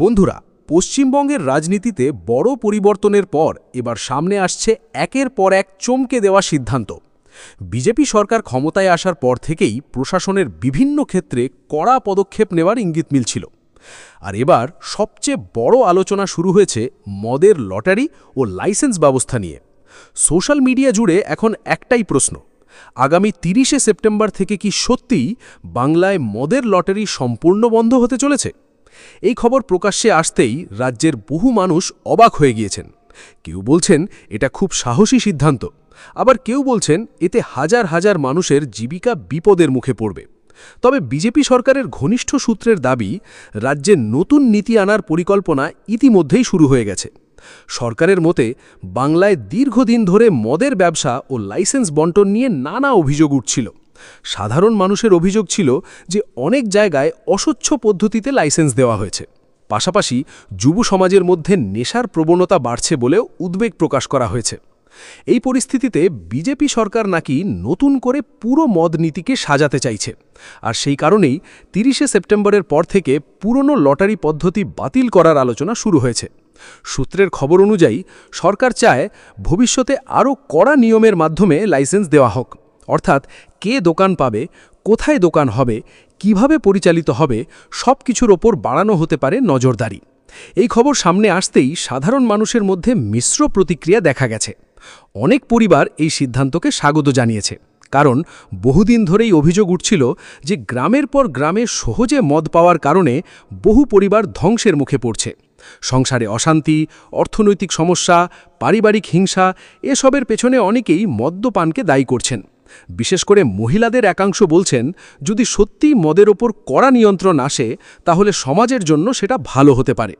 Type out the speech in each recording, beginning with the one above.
বন্ধুরা, পশ্চিমবঙ্গের রাজনীতিতে বড় পরিবর্তনের পর এবার সামনে আসছে একের পর এক চমকে দেওয়া সিদ্ধান্ত। বিজেপি সরকার ক্ষমতায় আসার পর থেকেই প্রশাসনের বিভিন্ন ক্ষেত্রে কড়া পদক্ষেপ নেওয়ার ইঙ্গিত মিলছিল। আর এবার সবচেয়ে বড় আলোচনা শুরু হয়েছে মদের লটারি ও লাইসেন্স ব্যবস্থা নিয়ে। সোশ্যাল মিডিয়া জুড়ে এখন একটাই প্রশ্ন, আগামী ৩০শে সেপ্টেম্বর থেকে কি সত্যিই বাংলায় মদের লটারি সম্পূর্ণ বন্ধ হতে চলেছে? এই খবর প্রকাশ্যে আসতেই রাজ্যের বহু মানুষ অবাক হয়ে গিয়েছেন। কেউ বলছেন এটা খুব সাহসী সিদ্ধান্ত, আবার কেউ বলছেন এতে হাজার হাজার মানুষের জীবিকা বিপদের মুখে পড়বে। তবে বিজেপি সরকারের ঘনিষ্ঠ সূত্রের দাবি, রাজ্যে নতুন নীতি আনার পরিকল্পনা ইতিমধ্যেই শুরু হয়ে গেছে। সরকারের মতে বাংলায় দীর্ঘদিন ধরে মদের ব্যবসা ও লাইসেন্স বণ্টন নিয়ে নানা অভিযোগ উঠছিল। সাধারণ মানুষের অভিযোগ ছিল যে অনেক জায়গায় অস্বচ্ছ পদ্ধতিতে লাইসেন্স দেওয়া হয়েছে। পাশাপাশি যুব সমাজের মধ্যে নেশার প্রবণতা বাড়ছে বলেও উদ্বেগ প্রকাশ করা হয়েছে। এই পরিস্থিতিতে বিজেপি সরকার নাকি নতুন করে পুরো মদ নীতিকে সাজাতে চাইছে। আর সেই কারণেই ৩০শে সেপ্টেম্বরের পর থেকে পুরনো লটারি পদ্ধতি বাতিল করার আলোচনা শুরু হয়েছে। সূত্রের খবর অনুযায়ী সরকার চায় ভবিষ্যতে আরও কড়া নিয়মের মাধ্যমে লাইসেন্স দেওয়া হোক। অর্থাৎ কে দোকান পাবে, কোথায় দোকান হবে, কিভাবে পরিচালিত হবে, সব কিছুর ওপর বাড়ানো হতে পারে নজরদারি। এই খবর সামনে আসতেই সাধারণ মানুষের মধ্যে মিশ্র প্রতিক্রিয়া দেখা গেছে। অনেক পরিবার এই সিদ্ধান্তকে স্বাগত জানিয়েছে, কারণ বহুদিন ধরেই অভিযোগ উঠছিল যে গ্রামের পর গ্রামে সহজে মদ পাওয়ার কারণে বহু পরিবার ধ্বংসের মুখে পড়ছে। সংসারে অশান্তি, অর্থনৈতিক সমস্যা, পারিবারিক হিংসা এসবের পেছনে অনেকেই মদ্যপানকে দায়ী করছেন। বিশেষ করে মহিলাদের একাংশ বলছেন, যদি সত্যিই মদের ওপর কড়া নিয়ন্ত্রণ আসে তাহলে সমাজের জন্য সেটা ভালো হতে পারে।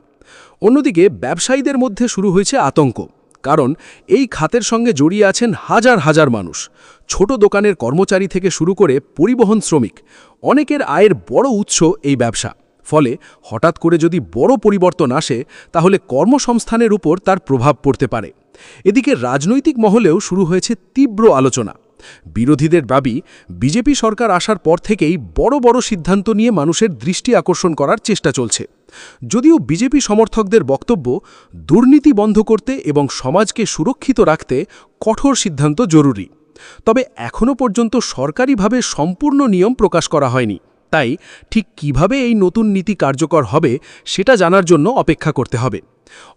অন্যদিকে ব্যবসায়ীদের মধ্যে শুরু হয়েছে আতঙ্ক, কারণ এই খাতের সঙ্গে জড়িয়ে আছেন হাজার হাজার মানুষ। ছোট দোকানের কর্মচারী থেকে শুরু করে পরিবহন শ্রমিক, অনেকের আয়ের বড় উৎস এই ব্যবসা। ফলে হঠাৎ করে যদি বড় পরিবর্তন আসে তাহলে কর্মসংস্থানের উপর তার প্রভাব পড়তে পারে। এদিকে রাজনৈতিক মহলেও শুরু হয়েছে তীব্র আলোচনা। বিরোধীদের দাবি, বিজেপি সরকার আসার পর থেকেই বড় বড় সিদ্ধান্ত নিয়ে মানুষের দৃষ্টি আকর্ষণ করার চেষ্টা চলছে। যদিও বিজেপি সমর্থকদের বক্তব্য, দুর্নীতি বন্ধ করতে এবং সমাজকে সুরক্ষিত রাখতে কঠোর সিদ্ধান্ত জরুরি। তবে এখনও পর্যন্ত সরকারিভাবে সম্পূর্ণ নিয়ম প্রকাশ করা হয়নি। তাই ঠিক কিভাবে এই নতুন নীতি কার্যকর হবে সেটা জানার জন্য অপেক্ষা করতে হবে।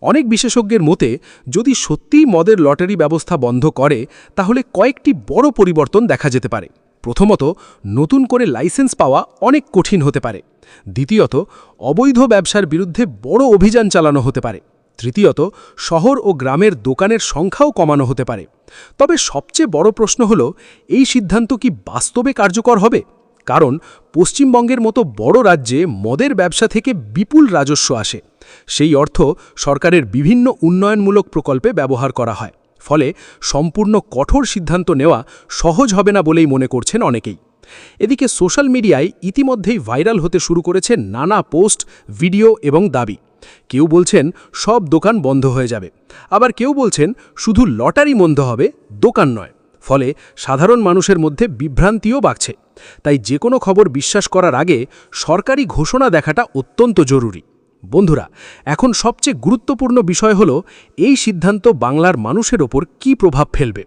অনেক বিশেষজ্ঞের মতে, যদি সত্যিই মদের লটারি ব্যবস্থা বন্ধ করে তাহলে কয়েকটি বড় পরিবর্তন দেখা যেতে পারে। প্রথমত, নতুন করে লাইসেন্স পাওয়া অনেক কঠিন হতে পারে। দ্বিতীয়ত, অবৈধ ব্যবসার বিরুদ্ধে বড় অভিযান চালানো হতে পারে। তৃতীয়ত, শহর ও গ্রামের দোকানের সংখ্যাও কমানো হতে পারে। তবে সবচেয়ে বড় প্রশ্ন হল, এই সিদ্ধান্ত কি বাস্তবে কার্যকর হবে? কারণ পশ্চিমবঙ্গের মতো বড় রাজ্যে মদের ব্যবসা থেকে বিপুল রাজস্ব আসে। সেই অর্থ সরকারের বিভিন্ন উন্নয়নমূলক প্রকল্পে ব্যবহার করা হয়। ফলে সম্পূর্ণ কঠোর সিদ্ধান্ত নেওয়া সহজ হবে না বলেই মনে করছেন অনেকেই। এদিকে সোশ্যাল মিডিয়ায় ইতিমধ্যেই ভাইরাল হতে শুরু করেছে নানা পোস্ট, ভিডিও এবং দাবি। কেউ বলছেন সব দোকান বন্ধ হয়ে যাবে, আবার কেউ বলছেন শুধু লটারি বন্ধ হবে, দোকান নয়। ফলে সাধারণ মানুষের মধ্যে বিভ্রান্তিও বাড়ছে। তাই যে কোনো খবর বিশ্বাস করার আগে সরকারি ঘোষণা দেখাটা অত্যন্ত জরুরি। বন্ধুরা, এখন সবচেয়ে গুরুত্বপূর্ণ বিষয় হলো এই সিদ্ধান্ত বাংলার মানুষের ওপর কী প্রভাব ফেলবে।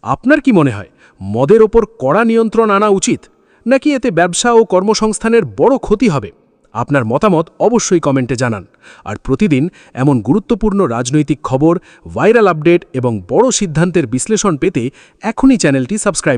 আপনার কি মনে হয়, মদের ওপর কড়া নিয়ন্ত্রণ আনা উচিত, নাকি এতে ব্যবসা ও কর্মসংস্থানের বড় ক্ষতি হবে? আপনার মতামত অবশ্যই কমেন্টে জানান। আর প্রতিদিন এমন গুরুত্বপূর্ণ রাজনৈতিক খবর, ভাইরাল আপডেট এবং বড় সিদ্ধান্তের বিশ্লেষণ পেতে এখনই চ্যানেলটি সাবস্ক্রাইব